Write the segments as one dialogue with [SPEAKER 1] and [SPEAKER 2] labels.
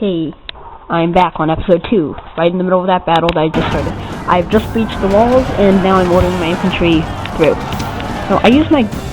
[SPEAKER 1] Okay, I'm back on episode 2, right in the middle of that battle that I just started. I've just breached the walls, and now I'm ordering my infantry through. So I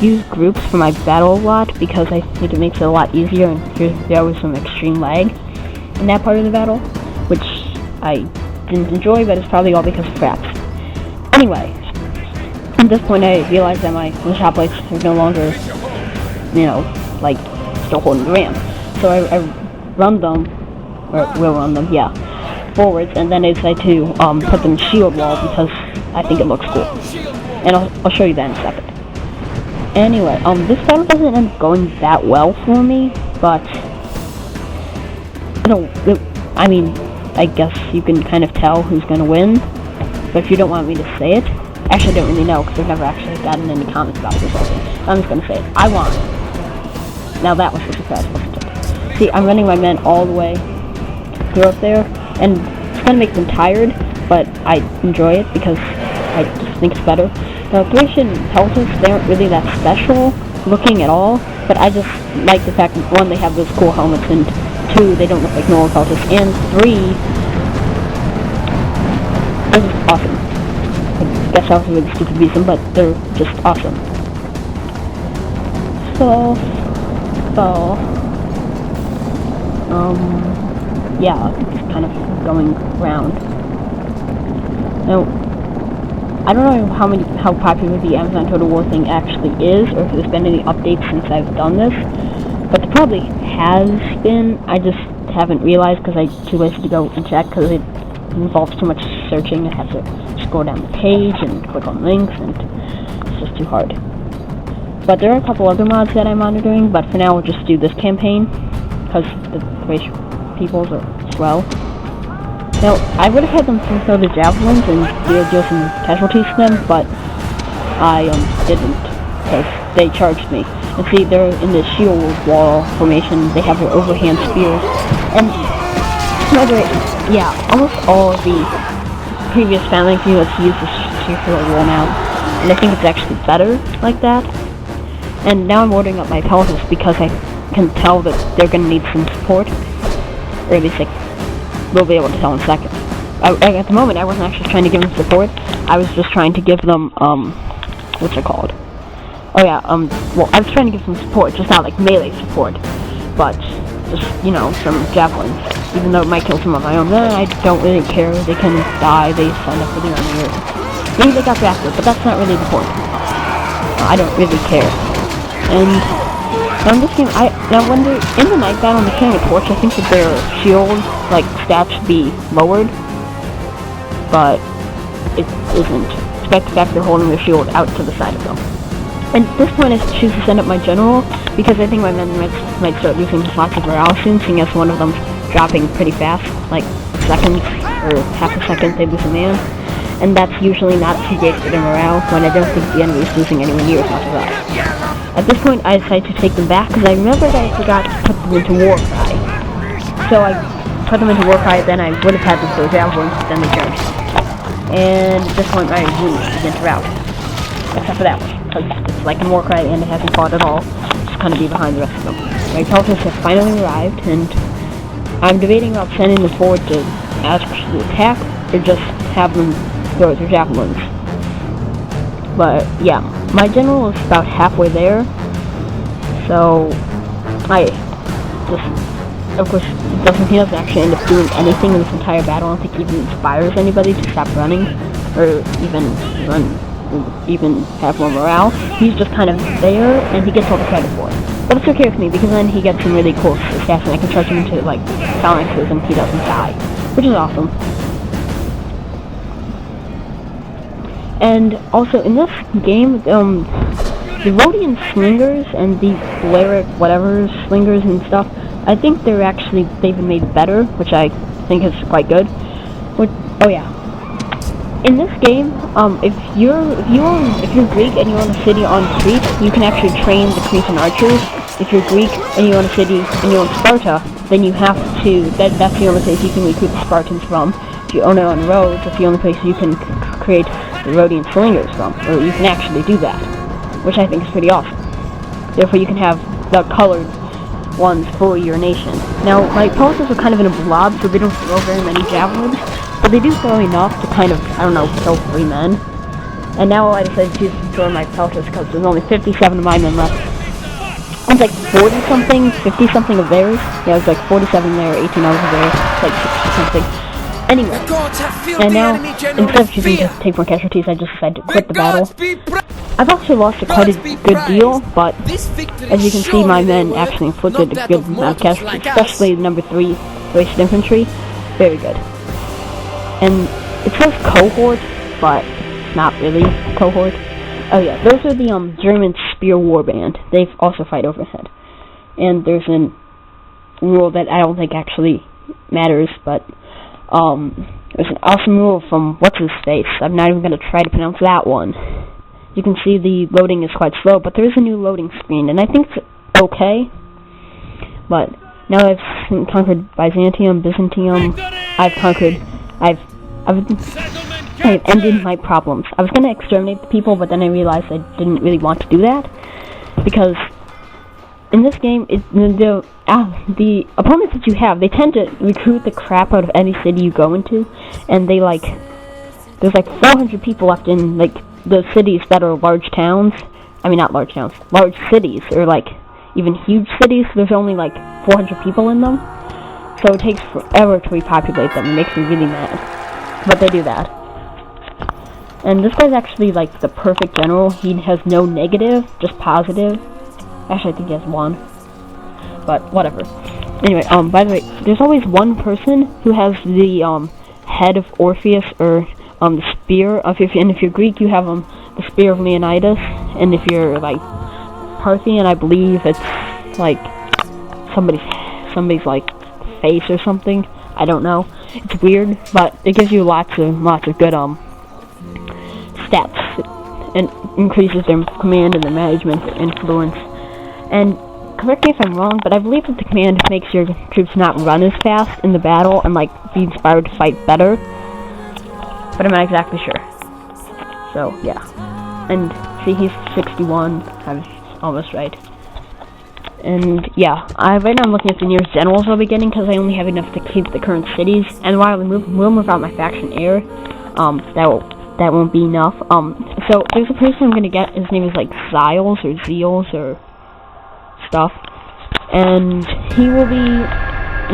[SPEAKER 1] use groups for my battle a lot, because I think it makes it a lot easier, and there was some extreme lag in that part of the battle, which I didn't enjoy, but it's probably all because of Thrax. Anyway, at this point I realized that my hoplites are no longer, still holding the ramp. So I run them, or will run them, forwards, and then I decide to put them in shield wall because I think it looks cool. And I'll show you that in a second. Anyway, this battle doesn't end up going that well for me, but I guess you can kind of tell who's gonna win. But if you don't want me to say it, actually I don't really know because I've never actually gotten any comments about this. I'm just gonna say it. I won. Now that was a surprise, wasn't it? See, I'm running my men all the way through up there, and it's gonna make them tired, but I enjoy it because I just think it's better. The Thracian pelters, they aren't really that special looking at all, but I just like the fact that 1, they have those cool helmets, and 2, they don't look like normal pelters, and 3, this is awesome. I guess that was a really stupid reason, but they're just awesome. It's kind of going around. Now, I don't know how popular the Amazon Total War thing actually is, or if there's been any updates since I've done this, but there probably has been. I just haven't realized because I'm too lazy to go and check because it involves too much searching. I have to scroll down the page and click on links, and it's just too hard. But there are a couple other mods that I'm monitoring, but for now we'll just do this campaign because the Thracian peoples are swell. Now, I would have had them throw the javelins and deal some casualties to them, but I didn't, because they charged me. And see, they're in the shield wall formation, they have their overhand spears, and almost all of the previous phalanx units use this circular wall now, and I think it's actually better like that. And now I'm ordering up my pelters because I can tell that they're going to need some support, or at least we'll be able to tell in a second. At the moment, I wasn't actually trying to give them support. I was just trying to give them, what's it called? I was trying to give them support, just not like melee support, but just, some javelins. Even though it might kill some of my own, I don't really care. They can die, they signed up for the army, or maybe they got drafted, but that's not really the point. I don't really care. And in this game, when they're in the night battle and they're carrying a torch, I think that their shield, stats should be lowered, but it isn't. Despite the fact they're holding their shield out to the side of them. And at this point, I choose to send up my general, because I think my men might start losing lots of morale soon, seeing as one of them's dropping pretty fast, like seconds, or half a second they lose a man. And that's usually not too great for their morale, when I don't think the enemy is losing anywhere near as much as us. At this point, I decided to take them back, because I remembered I forgot to put them into war cry. So I put them into war cry, then I would have had them throw javelins, but then they charged. And at this point, my units begin to rout. Except for that one, because it's like in war cry, and it hasn't fought at all. Just kind of be behind the rest of them. My pelters have finally arrived, and I'm debating about sending them forward to actually attack, or just have them throw their javelins. But yeah, my general is about halfway there, so he doesn't actually end up doing anything in this entire battle. I don't think he even inspires anybody to stop running, or even have more morale. He's just kind of there, and he gets all the credit for it. But it's okay with me, because then he gets some really cool stats, and I can charge him into phalanxes, and he doesn't die, which is awesome. And also, in this game, the Rhodian slingers and the Balearic whatever slingers and stuff, I think they've been made better, which I think is quite good. In this game, if you're Greek and you're in a city on Crete, you can actually train the Cretan archers. If you're Greek and you're in a city and you're in Sparta, then you have to. That's the only place you can recruit the Spartans from. If you own it on Rhodes, that's the only place you can create the Rhodian slingers from, or you can actually do that, which I think is pretty awesome. Therefore, you can have the colored ones for your nation. Now, my pelters are kind of in a blob, so they don't throw very many javelins, but they do throw enough to kind of, I don't know, kill 3 men. And now I decided to throw my pelters because there's only 57 of my men left. It's like 40-something, 50-something of theirs. Yeah, it was like 47 there, 18 of theirs, like 60-something. Anyway, and now, instead of choosing to take more casualties, I just decided to quit the battle. I've actually lost quite a good deal, but as you can see, my men actually inflicted a good amount of casualties, especially number 3, Thracian infantry. Very good. And it says cohort, but not really cohort. Oh yeah, those are the German Spear Warband. They also fight overhead. And there's a rule that I don't think actually matters, but there's an awesome rule from what's-his-face. I'm not even going to try to pronounce that one. You can see the loading is quite slow, but there is a new loading screen, and I think it's okay. But now I've conquered Byzantium, I've ended my problems. I was going to exterminate the people, but then I realized I didn't really want to do that, because in this game, the opponents that you have, they tend to recruit the crap out of any city you go into, and there's like 400 people left in like the cities that are large towns. I mean, not large towns, large cities, or like even huge cities. There's only like 400 people in them, so it takes forever to repopulate them. It makes me really mad, but they do that. And this guy's actually like the perfect general. He has no negative, just positive. Actually, I think he has 1, but whatever. Anyway, by the way, there's always one person who has the head of Orpheus, or the spear. If you're Greek, you have the spear of Leonidas, and if you're like Parthian, I believe it's like somebody's like face or something. I don't know. It's weird, but it gives you lots of good stats, and increases their command and their management, their influence. And correct me if I'm wrong, but I believe that the command makes your troops not run as fast in the battle and like be inspired to fight better. But I'm not exactly sure. So yeah. And see, he's 61. I was almost right. And yeah, right now I'm looking at the nearest generals I'll be getting, because I only have enough to keep the current cities. And while we'll move out my faction heir, that won't be enough. So there's a person I'm gonna get. His name is like Ziles or Zeals or stuff, and he will be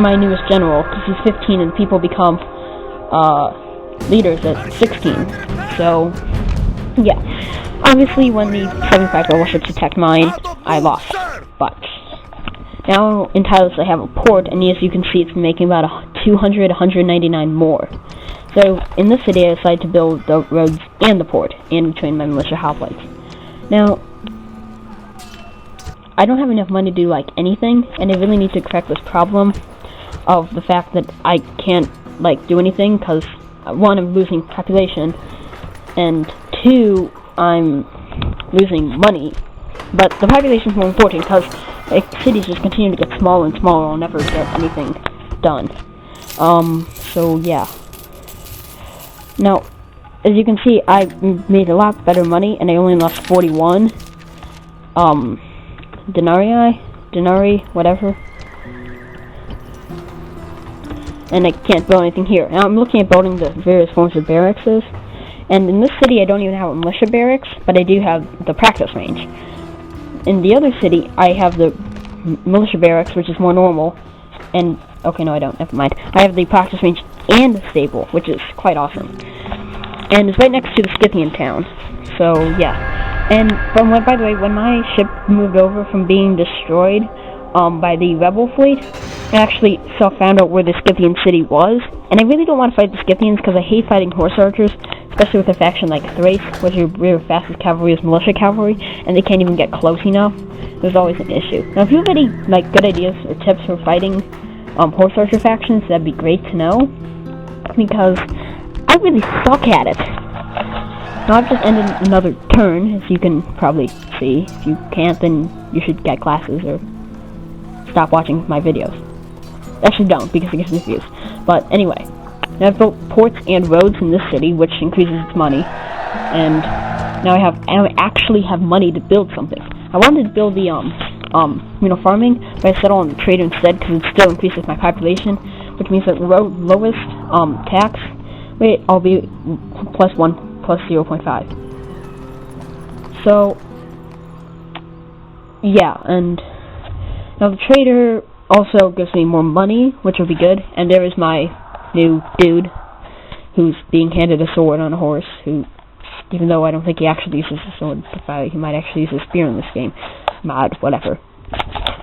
[SPEAKER 1] my newest general because he's 15, and people become leaders at 16. So yeah, obviously when the 75 battleships attacked mine, I lost, but now in Tylos I have a port, and as you can see, it's making about 199 more. So in this city I decided to build the roads and the port, and train my militia hoplites. Now I don't have enough money to do like anything, and I really need to correct this problem of the fact that I can't like do anything, because 1, I'm losing population, and 2, I'm losing money. But the population is more important, because if cities just continue to get smaller and smaller, I'll never get anything done. So yeah. Now, as you can see, I made a lot better money, and I only lost 41 denarii, whatever. And I can't build anything here. Now I'm looking at building the various forms of barracks, and in this city I don't even have a militia barracks, but I do have the practice range. In the other city I have the militia barracks, which is more normal, and okay, no I don't, never mind. I have the practice range and the stable, which is quite awesome. And it's right next to the Scythian town, so yeah. And by the way, when my ship moved over from being destroyed by the rebel fleet, I actually found out where the Scythian city was, and I really don't want to fight the Scythians because I hate fighting horse archers, especially with a faction like Thrace, which your fastest cavalry is militia cavalry, and they can't even get close enough. There's always an issue. Now, if you have any like good ideas or tips for fighting horse archer factions, that'd be great to know, because I really suck at it. Now I've just ended another turn, as you can probably see. If you can't, then you should get glasses or stop watching my videos. Actually don't, because it gets me views. But anyway, now I've built ports and roads in this city, which increases its money. And now I actually have money to build something. I wanted to build the farming, but I settle on the trader instead because it still increases my population, which means that lowest tax rate I'll be +1 plus 0.5. So yeah, and now the trader also gives me more money, which will be good. And there is my new dude who's being handed a sword on a horse, who, even though I don't think he actually uses a sword, he might actually use a spear in this game. Mod, whatever.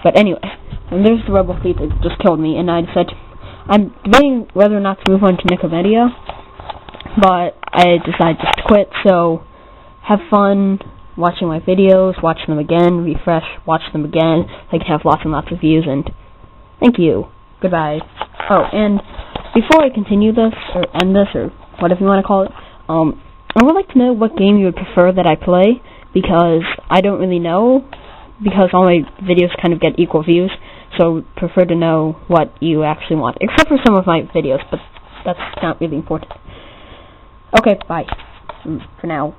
[SPEAKER 1] But anyway, and there's the rebel fleet that just killed me, and I decided I'm debating whether or not to move on to Nicomedia, but I decided just to quit. So have fun watching my videos, watch them again, refresh, watch them again. I can have lots and lots of views, and thank you. Goodbye. Oh, and before I continue this, or end this, or whatever you want to call it, I would like to know what game you would prefer that I play, because I don't really know, because all my videos kind of get equal views, so I would prefer to know what you actually want, except for some of my videos, but that's not really important. Okay, bye. For now.